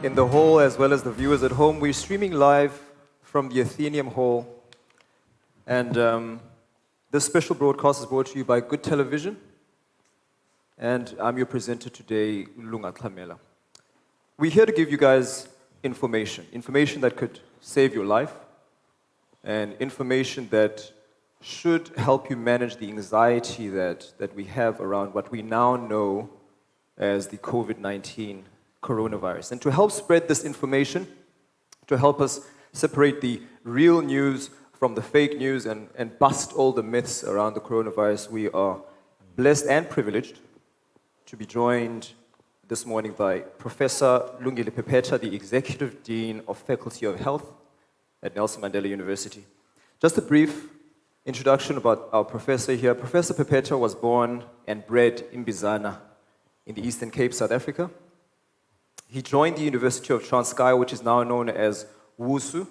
in the hall as well as the viewers at home. We're streaming live from the Athenaeum Hall. And this special broadcast is brought to you by Good Television. And I'm your presenter today, Lungile Pepeta. We're here to give you guys information that could save your life, and information that should help you manage the anxiety that we have around what we now know as the COVID-19 coronavirus. And to help spread this information, to help us separate the real news from the fake news and bust all the myths around the coronavirus, we are blessed and privileged to be joined this morning by Professor Lungile Pepeta, the Executive Dean of Faculty of Health at Nelson Mandela University. Just a brief introduction about our professor here. Professor Pepeta was born and bred in Bizana in the Eastern Cape, South Africa. He joined the University of Transkei, which is now known as WUSU,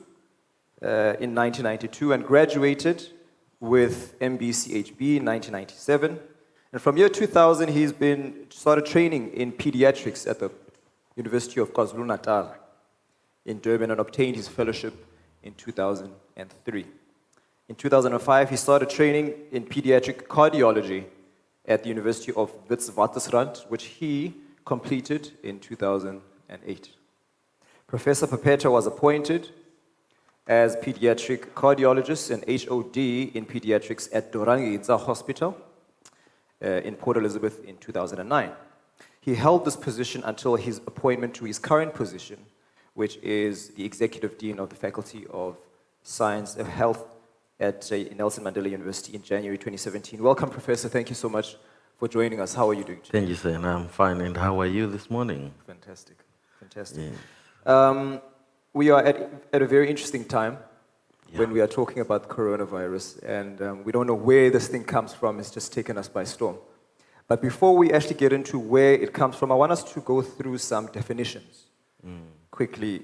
in 1992 and graduated with MBCHB in 1997. And from year 2000, he's started training in pediatrics at the University of KwaZulu-Natal in Durban and obtained his fellowship in 2003. In 2005, he started training in pediatric cardiology at the University of Witwatersrand, which he completed in 2008. Professor Pepeta was appointed as pediatric cardiologist and HOD in pediatrics at Dorangidza Hospital in Port Elizabeth in 2009. He held this position until his appointment to his current position, which is the Executive Dean of the Faculty of Science of Health at Nelson Mandela University in January 2017. Welcome, Professor. Thank you so much for joining us. How are you doing today? Thank you, sir. And I'm fine. And how are you this morning? Fantastic. Fantastic. Yeah. We are at a very interesting time when we are talking about coronavirus, and we don't know where this thing comes from. It's just taken us by storm. But before we actually get into where it comes from, I want us to go through some definitions quickly.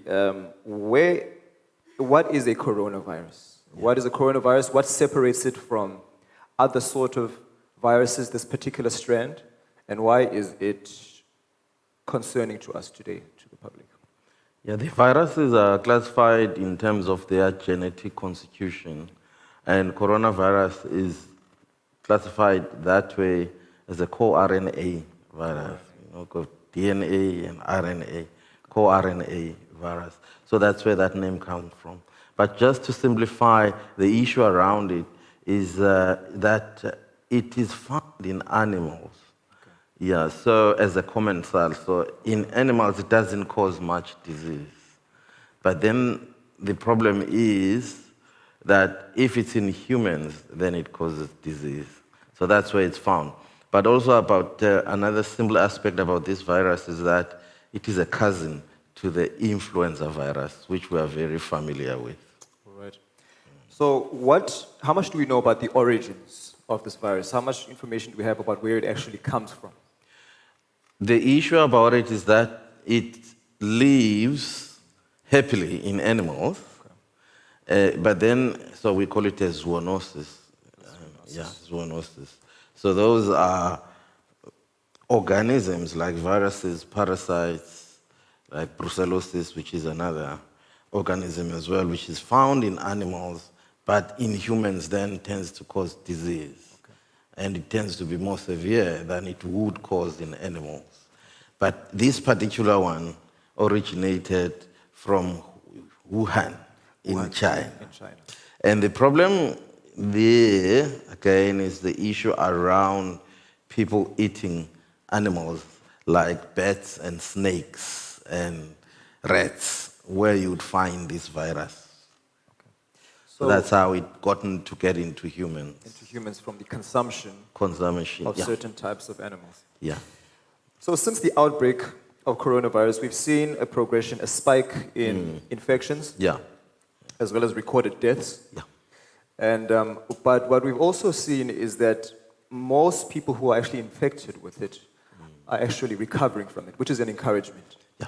What is a coronavirus? Yeah. What is a coronavirus? What separates it from other sort of viruses, this particular strand? And why is it concerning to us today, to the public? Yeah, the viruses are classified in terms of their genetic constitution, and coronavirus is classified that way as a co-RNA virus, DNA and RNA, co-RNA virus. So that's where that name comes from. But just to simplify, the issue around it is that it is found in animals. Yeah, so as a commensal, so in animals it doesn't cause much disease. But then the problem is that if it's in humans, then it causes disease. So that's where it's found. But also about another simple aspect about this virus is that it is a cousin to the influenza virus, which we are very familiar with. All right. So how much do we know about the origins of this virus? How much information do we have about where it actually comes from? The issue about it is that it lives happily in animals, but then, so we call it a zoonosis. Zoonosis. So those are organisms like viruses, parasites, like brucellosis, which is another organism as well, which is found in animals, but in humans then tends to cause disease. And it tends to be more severe than it would cause in animals. But this particular one originated from Wuhan in China. And the problem there, again, is the issue around people eating animals like bats and snakes and rats, where you would find this virus. So that's how it get into humans. Into humans from the consumption of certain types of animals. Yeah. So since the outbreak of coronavirus, we've seen a progression, a spike in infections, as well as recorded deaths. Yeah. And but what we've also seen is that most people who are actually infected with it are actually recovering from it, which is an encouragement. Yeah.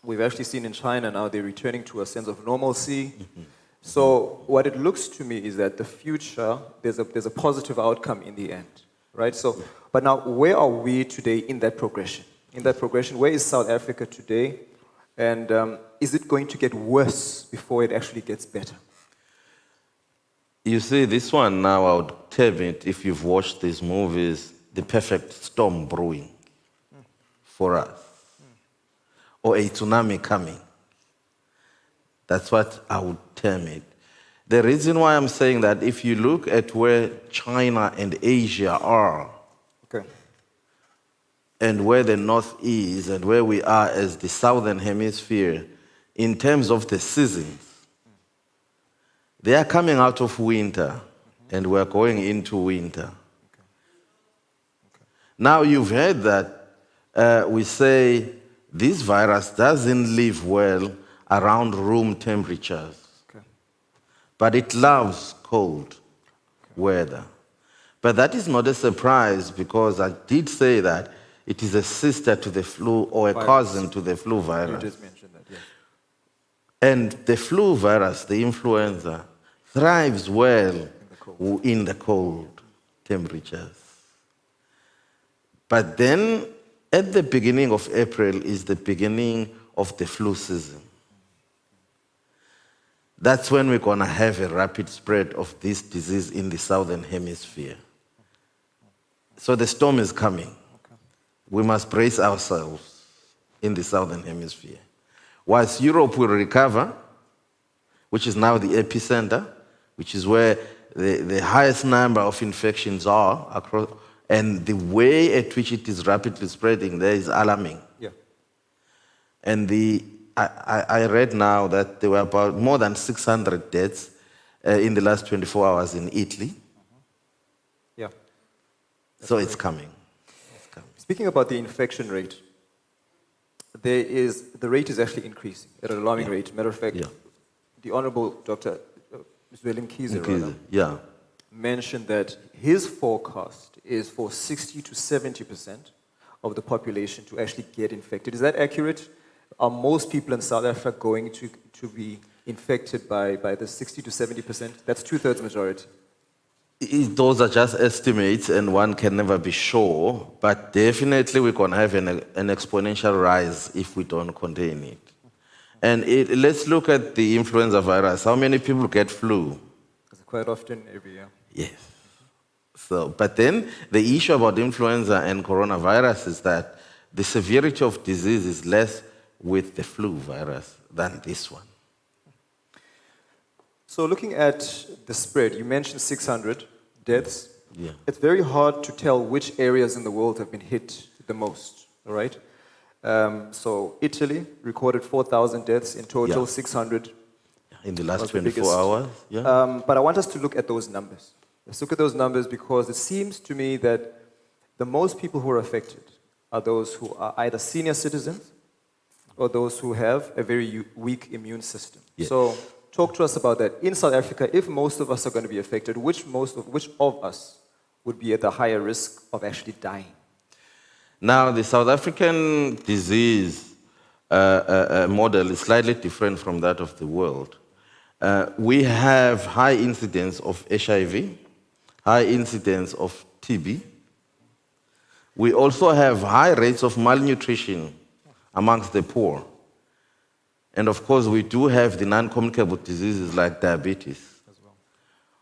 We've actually seen in China now they're returning to a sense of normalcy. So what it looks to me is that the future, there's a positive outcome in the end, right? So, but now where are we today in that progression? In that progression, where is South Africa today? And is it going to get worse before it actually gets better? You see, this one now, I would term it, if you've watched these movies, the perfect storm brewing for us, or a tsunami coming. That's what I would term it. The reason why I'm saying that, if you look at where China and Asia are, Okay. and where the North is, and where we are as the Southern Hemisphere, in terms of the seasons, they are coming out of winter, and we're going into winter. Now, you've heard that we say this virus doesn't live well around room temperatures, but it loves cold weather. But that is not a surprise, because I did say that it is a sister to the flu, or a cousin to the flu virus. You just mentioned that, yes. And the flu virus, the influenza, thrives well in the cold temperatures. But then, at the beginning of April is the beginning of the flu season. That's when we're going to have a rapid spread of this disease in the Southern Hemisphere. So the storm is coming. We must brace ourselves in the Southern Hemisphere. Whilst Europe will recover, which is now the epicenter, which is where the highest number of infections are across, and the way at which it is rapidly spreading there is alarming. Yeah. And I read now that there were about more than 600 deaths in the last 24 hours in Italy. Yeah. So it's coming. Speaking about the infection rate, the rate is actually increasing at an alarming rate. Matter of fact, the Honorable Dr. Mr. Lungile mentioned that his forecast is for 60 to 70% of the population to actually get infected. Is that accurate? Are most people in South Africa going to be infected by the 60 to 70%? That's two-thirds majority. Those are just estimates, and one can never be sure, but definitely we're going to have an exponential rise if we don't contain it. And let's look at the influenza virus. How many people get flu? Quite often, every year. Yes. So, but then the issue about influenza and coronavirus is that the severity of disease is less with the flu virus than this one. So looking at the spread, you mentioned 600 deaths. Yeah. It's very hard to tell which areas in the world have been hit the most, all right? So Italy recorded 4,000 deaths in total, 600 in the last 24 hours. Yeah. But I want us to look at those numbers. Let's look at those numbers, because it seems to me that the most people who are affected are those who are either senior citizens or those who have a very weak immune system. Yes. So talk to us about that. In South Africa, if most of us are going to be affected, which of us would be at the higher risk of actually dying? Now, the South African disease model is slightly different from that of the world. We have high incidence of HIV, high incidence of TB. We also have high rates of malnutrition amongst the poor. And of course, we do have the non-communicable diseases like diabetes. As well.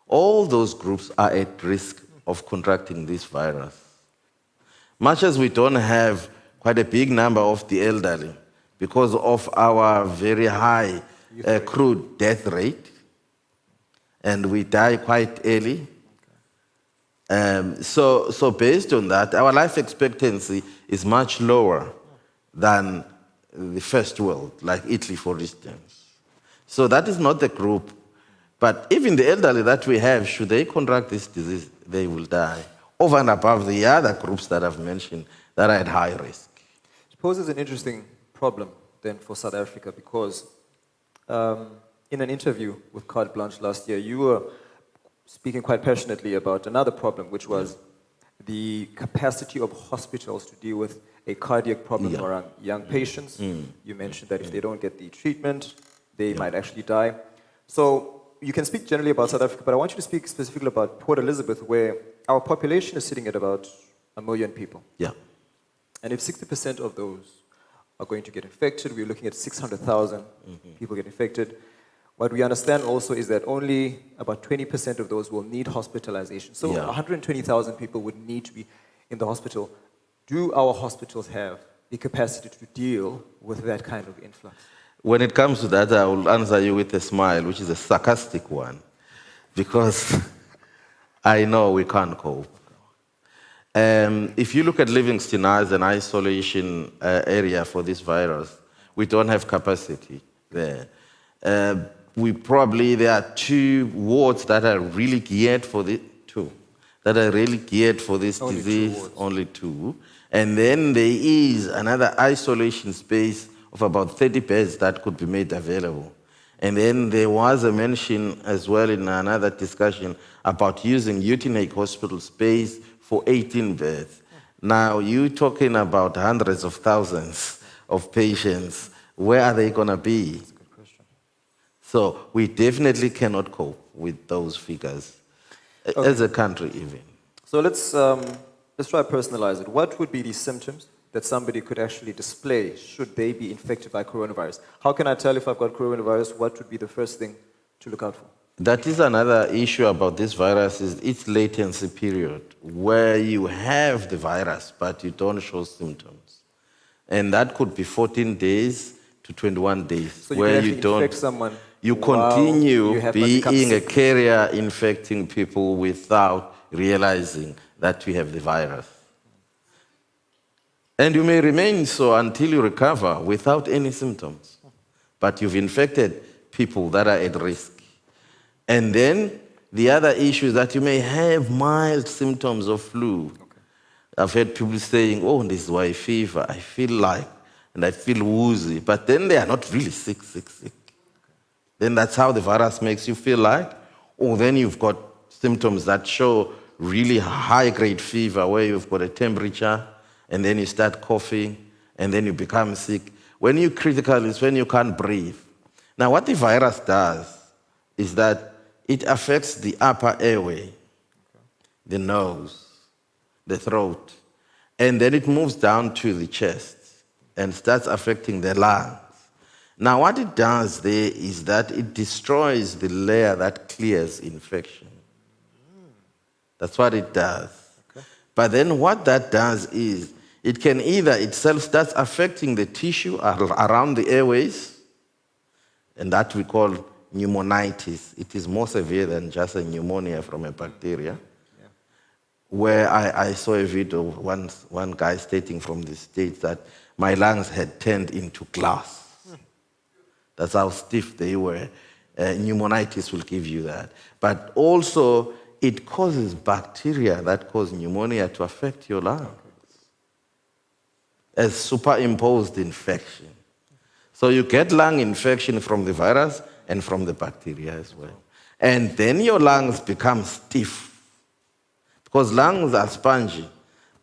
All those groups are at risk of contracting this virus. Much as we don't have quite a big number of the elderly because of our very high crude death rate, and we die quite early. So based on that, our life expectancy is much lower than the first world, like Italy, for instance. So that is not the group. But even the elderly that we have, should they contract this disease, they will die, over and above the other groups that I've mentioned that are at high risk. It poses an interesting problem then for South Africa, because in an interview with Carte Blanche last year, you were speaking quite passionately about another problem, which was the capacity of hospitals to deal with a cardiac problem around young patients. You mentioned that if they don't get the treatment, they might actually die. So you can speak generally about South Africa, but I want you to speak specifically about Port Elizabeth, where our population is sitting at about 1 million people. Yeah. And if 60% of those are going to get infected. We're looking at 600,000 people get infected. What we understand also is that only about 20% of those will need hospitalization. So Yeah. 120,000 people would need to be in the hospital. Do our hospitals have the capacity to deal with that kind of influx? When it comes to that, I will answer you with a smile, which is a sarcastic one, because I know we can't cope. If you look at Livingston as an isolation area for this virus, we don't have capacity there. There are 2 wards that are really geared for this Only 2 disease, wards. only 2. And then there is another isolation space of about 30 beds that could be made available. And then there was a mention as well in another discussion about using Utinake Hospital space for 18 beds. Now, you're talking about hundreds of thousands of patients. Where are they going to be? That's a good question. So we definitely cannot cope with those figures, as a country even. So let's try to personalize it. What would be the symptoms that somebody could actually display should they be infected by coronavirus? How can I tell if I've got coronavirus? What would be the first thing to look out for? That is another issue about this virus, is its latency period, where you have the virus but you don't show symptoms. And that could be 14 days to 21 days, So you where can actually you don't, infect someone you while continue you have not become being a sick. carrier infecting people without realizing that you have the virus. And you may remain so until you recover without any symptoms. But you've infected people that are at risk. And then the other issue is that you may have mild symptoms of flu. Okay. I've heard people saying, oh, this is why fever, I feel like, and I feel woozy. But then they are not really sick. Then that's how the virus makes you feel like. Or then you've got symptoms that show really high-grade fever, where you've got a temperature, and then you start coughing, and then you become sick. When you're critical, it's when you can't breathe. Now, what the virus does is that it affects the upper airway, the nose, the throat, and then it moves down to the chest and starts affecting the lungs. Now, what it does there is that it destroys the layer that clears infection. That's what it does. Okay. But then what that does is it can either itself starts affecting the tissue around the airways, and that we call pneumonitis. It is more severe than just a pneumonia from a bacteria. Yeah. Where I saw a video of one guy stating from the States that my lungs had turned into glass. That's how stiff they were. Pneumonitis will give you that. But also, it causes bacteria that cause pneumonia to affect your lungs as superimposed infection. So you get lung infection from the virus and from the bacteria as well. And then your lungs become stiff, because lungs are spongy,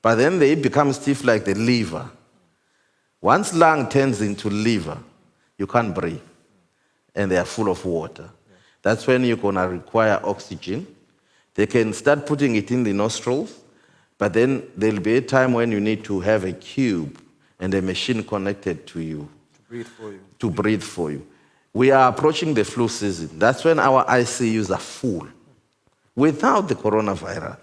but then they become stiff like the liver. Once lung turns into liver, you can't breathe, and they are full of water. That's when you're going to require oxygen. They can start putting it in the nostrils, but then there'll be a time when you need to have a cube and a machine connected to you. To breathe for you. We are approaching the flu season. That's when our ICUs are full. Without the coronavirus,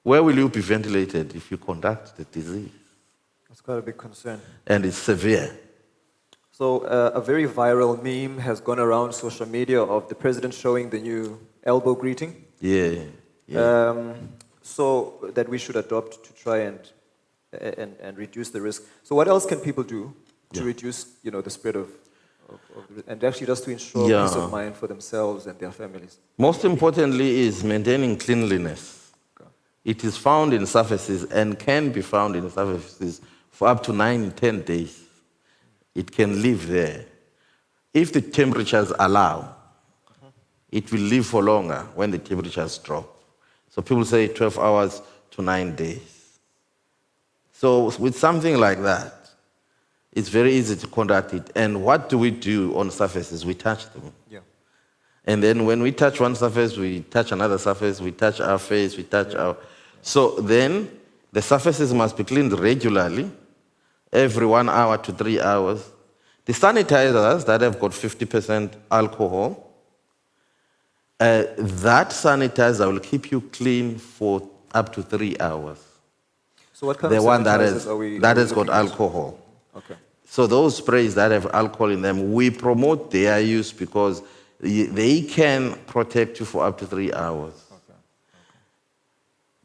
where will you be ventilated if you contact the disease? That's quite a big concern. And it's severe. So a very viral meme has gone around social media of the president showing the new elbow greeting. Yeah. So that we should adopt to try and reduce the risk. So what else can people do to reduce, the spread of and actually just to ensure peace of mind for themselves and their families? Most importantly is maintaining cleanliness. Okay. It is found in surfaces and can be found in surfaces for up to 9-10 days. It can live there. If the temperatures allow, it will live for longer when the temperatures drop. So people say 12 hours to 9 days. So with something like that, it's very easy to conduct it. And what do we do on surfaces? We touch them. Yeah. And then when we touch one surface, we touch another surface, we touch our face, we touch our... So then the surfaces must be cleaned regularly, every 1 hour to 3 hours. The sanitizers that have got 50% alcohol, that sanitizer will keep you clean for up to 3 hours. So what kind The of one sanitizers are we that has got looking at? alcohol. Okay. So those sprays that have alcohol in them, we promote their use because they can protect you for up to 3 hours. Okay.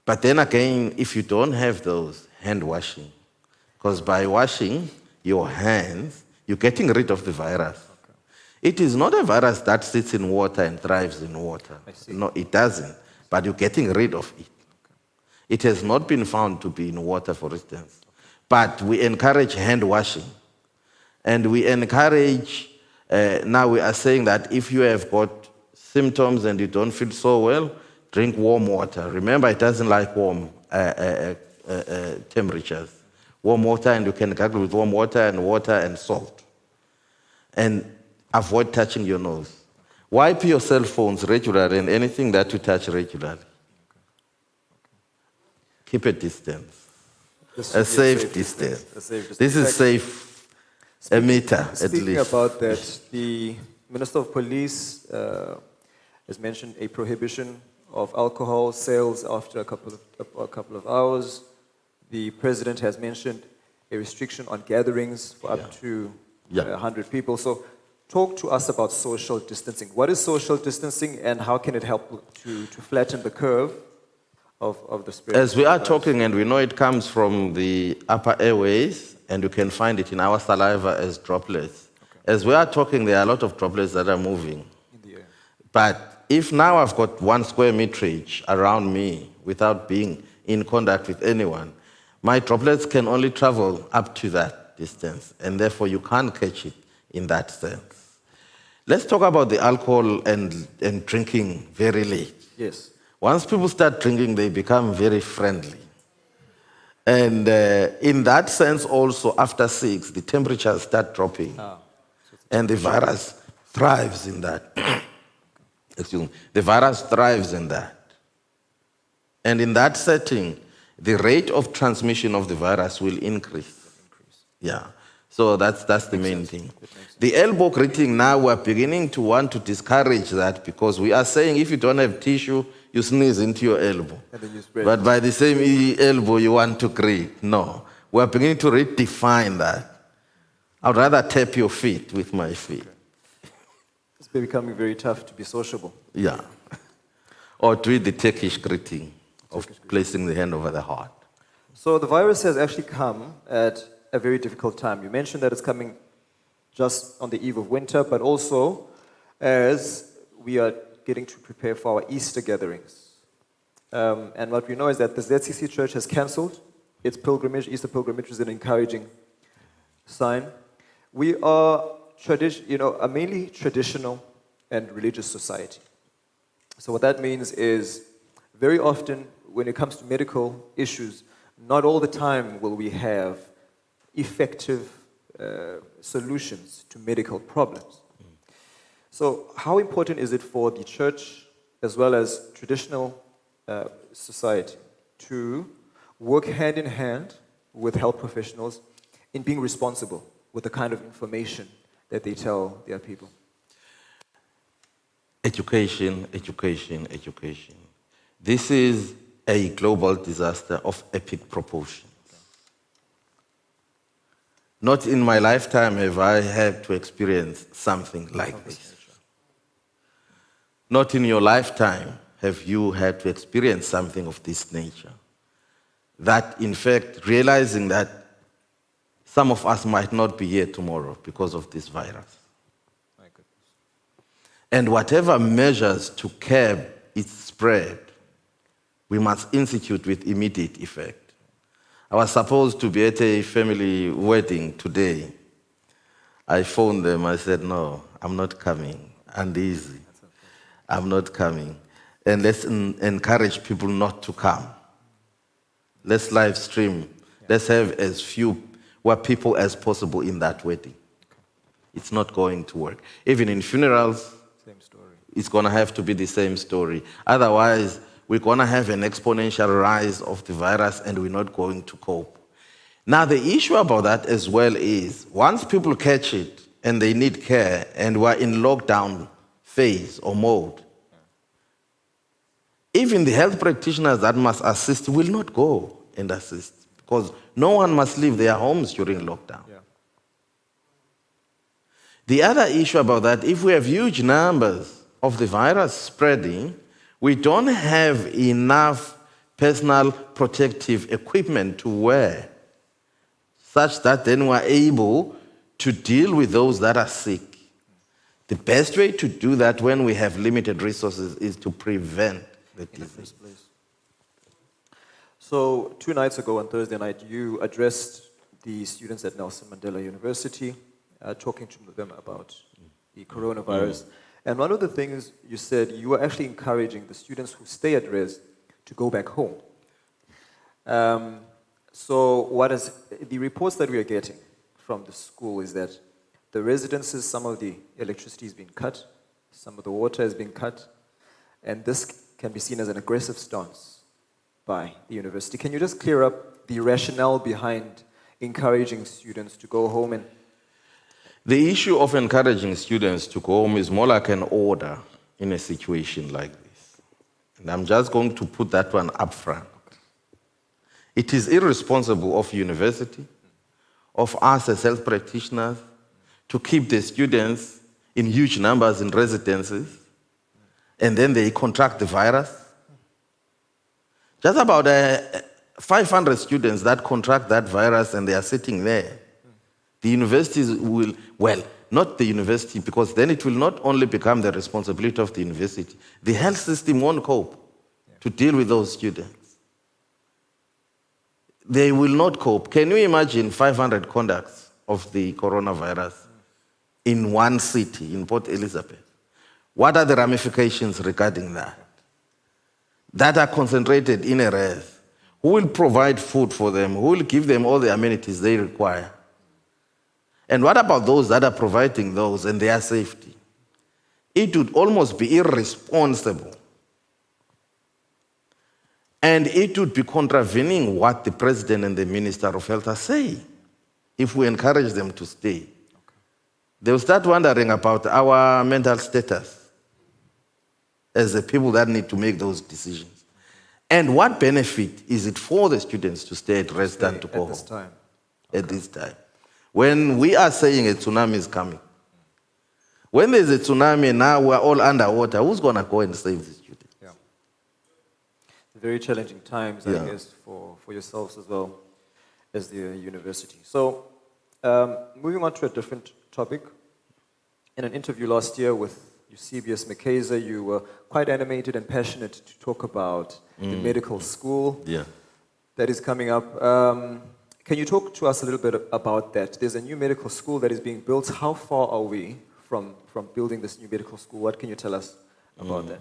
But then again, if you don't have those, hand washing. Because by washing your hands, you're getting rid of the virus. Okay. It is not a virus that sits in water and thrives in water. I see. No, it doesn't. But you're getting rid of it. It has not been found to be in water, for instance. But we encourage hand washing. And we encourage, now we are saying that if you have got symptoms and you don't feel so well, drink warm water. Remember, it doesn't like warm temperatures. Warm water, and you can gargle with warm water and salt. And avoid touching your nose. Wipe your cell phones regularly and anything that you touch regularly. Keep a distance. A safe distance. This is safe, a meter at least. Speaking about that, the Minister of Police has mentioned a prohibition of alcohol sales after a couple of hours. The President has mentioned a restriction on gatherings for up to 100 people. So talk to us about social distancing. What is social distancing and how can it help to flatten the curve of the spread? As we are talking, and we know it comes from the upper airways, and you can find it in our saliva as droplets. Okay. As we are talking, there are a lot of droplets that are moving. In the air. But if now I've got 1 square meterage around me without being in contact with anyone, my droplets can only travel up to that distance, and therefore you can't catch it in that sense. Let's talk about the alcohol and drinking very late. Yes. Once people start drinking, they become very friendly. And in that sense also, after 6, the temperatures start dropping. So and the virus thrives in that. Excuse me. The virus thrives in that. And in that setting, the rate of transmission of the virus will increase. Yeah. So that's the main thing. The elbow greeting, now we're beginning to want to discourage that because we are saying if you don't have tissue, you sneeze into your elbow. And then you spread But by the same elbow you want to greet. No. We're beginning to redefine that. I'd rather tap your feet with my feet. Okay. It's becoming very tough to be sociable. Yeah. Or do the Turkish greeting of placing the hand over the heart. So the virus has actually come at a very difficult time. You mentioned that it's coming just on the eve of winter, but also as we are getting to prepare for our Easter gatherings. And what we know is that the ZCC Church has cancelled its pilgrimage. Easter pilgrimage is an encouraging sign. We are a mainly traditional and religious society. So what that means is very often when it comes to medical issues, not all the time will we have effective solutions to medical problems. So how important is it for the church as well as traditional society to work hand in hand with health professionals in being responsible with the kind of information that they tell their people? Education, education, education. This is a global disaster of epic proportions. Not in my lifetime have I had to experience something like this. Not in your lifetime have you had to experience something of this nature. That, in fact, realizing that some of us might not be here tomorrow because of this virus. My goodness. And whatever measures to curb its spread, we must institute with immediate effect. I was supposed to be at a family wedding today. I phoned them. I said, no, I'm not coming. Uneasy. I'm not coming. And let's encourage people not to come. Let's live stream. Let's have as few people as possible in that wedding. It's not going to work. Even in funerals, same story. It's going to have to be the same story. Otherwise, we're going to have an exponential rise of the virus and we're not going to cope. Now, the issue about that as well is once people catch it and they need care and we're in lockdown phase or mode, even the health practitioners that must assist will not go and assist because no one must leave their homes during lockdown. Yeah. The other issue about that, if we have huge numbers of the virus spreading, we don't have enough personal protective equipment to wear, such that then we're able to deal with those that are sick. The best way to do that when we have limited resources is to prevent the disease. In the first place. So 2 nights ago on Thursday night, you addressed the students at Nelson Mandela University, talking to them about the coronavirus. And one of the things you said, you were actually encouraging the students who stay at res to go back home. So what is the reports that we are getting from the school is that the residences, some of the electricity has been cut, some of the water has been cut, and this can be seen as an aggressive stance by the university. Can you just clear up the rationale behind encouraging students to go home? And the issue of encouraging students to go home is more like an order in a situation like this. And I'm just going to put that one up front. It is irresponsible of university, of us as health practitioners, to keep the students in huge numbers in residences, and then they contract the virus. Just about 500 students that contract that virus and they are sitting there. The universities will, well, not the university, because then it will not only become the responsibility of the university. The health system won't cope to deal with those students. They will not cope. Can you imagine 500 contacts of the coronavirus in one city, in Port Elizabeth? What are the ramifications regarding that? That are concentrated in a res. Who will provide food for them? Who will give them all the amenities they require? And what about those that are providing those and their safety? It would almost be irresponsible. And it would be contravening what the president and the minister of health are saying if we encourage them to stay. Okay. They will start wondering about our mental status as the people that need to make those decisions. And what benefit is it for the students to stay at rest than to go home at this time? When we are saying a tsunami is coming, when there's a tsunami and now we're all underwater, who's going to go and save the students? Yeah. Very challenging times, I guess, for yourselves as well as the university. So, moving on to a different topic. In an interview last year with Eusebius Mkhize, you were quite animated and passionate to talk about the medical school that is coming up. Can you talk to us a little bit about that? There's a new medical school that is being built. How far are we from building this new medical school? What can you tell us about that?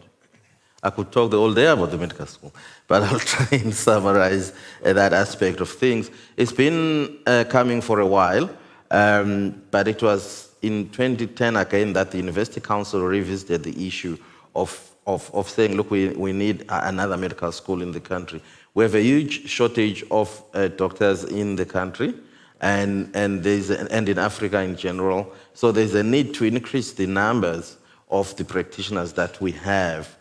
I could talk the whole day about the medical school, but I'll try and summarize that aspect of things. It's been coming for a while, but it was in 2010 again that the University Council revisited the issue of saying, look, we need another medical school in the country. We have a huge shortage of doctors in the country and in Africa in general. So there's a need to increase the numbers of the practitioners that we have.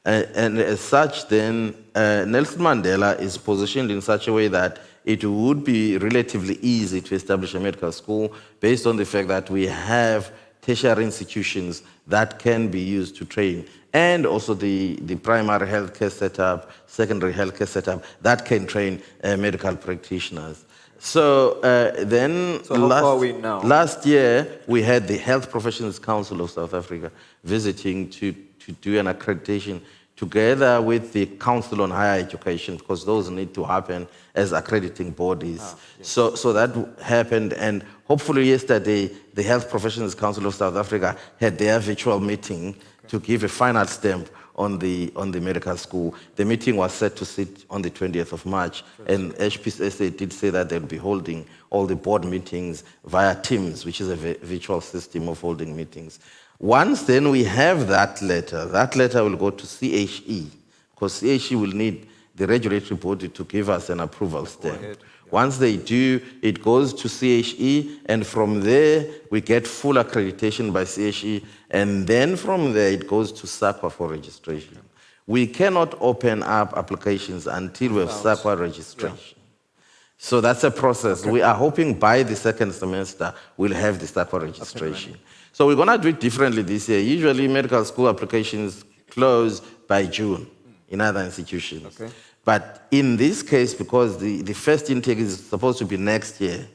And as such, then, Nelson Mandela is positioned in such a way that it would be relatively easy to establish a medical school based on the fact that we have tertiary institutions that can be used to train, and also the primary healthcare setup, secondary healthcare setup that can train medical practitioners. So then how far are we now? Last year, we had the Health Professions Council of South Africa visiting to do an accreditation together with the Council on Higher Education, because those need to happen as accrediting bodies. Yes. So that happened, and hopefully yesterday, the Health Professions Council of South Africa had their virtual meeting to give a final stamp on the medical school. The meeting was set to sit on the 20th of March, and HPSA did say that they'll be holding all the board meetings via Teams, which is a virtual system of holding meetings. Once then we have that letter will go to CHE, because CHE will need the regulatory body to give us an approval stamp. Once they do, it goes to CHE, and from there, we get full accreditation by CHE, and then from there, it goes to SAQA for registration. We cannot open up applications until we have SAQA registration. So that's a process. We are hoping by the second semester, we'll have the SAQA registration. So we're going to do it differently this year. Usually, medical school applications close by June in other institutions. But in this case, because the first intake is supposed to be next year,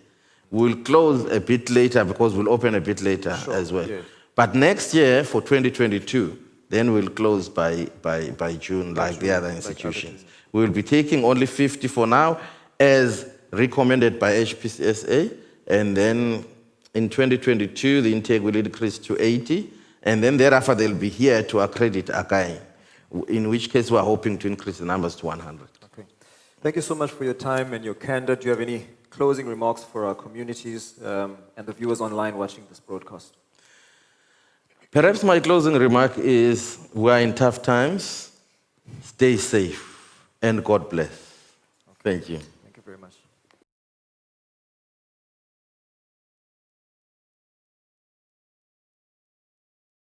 we'll close a bit later because we'll open a bit later as well. But next year, for 2022, then we'll close by June, like the other institutions. We'll be taking only 50 for now, as recommended by HPCSA, and then in 2022, the intake will increase to 80, and then thereafter they'll be here to accredit again, in which case we're hoping to increase the numbers to 100. Okay. Thank you so much for your time and your candor. Do you have any closing remarks for our communities and the viewers online watching this broadcast? Perhaps my closing remark is, we are in tough times. Stay safe, and God bless. Thank you.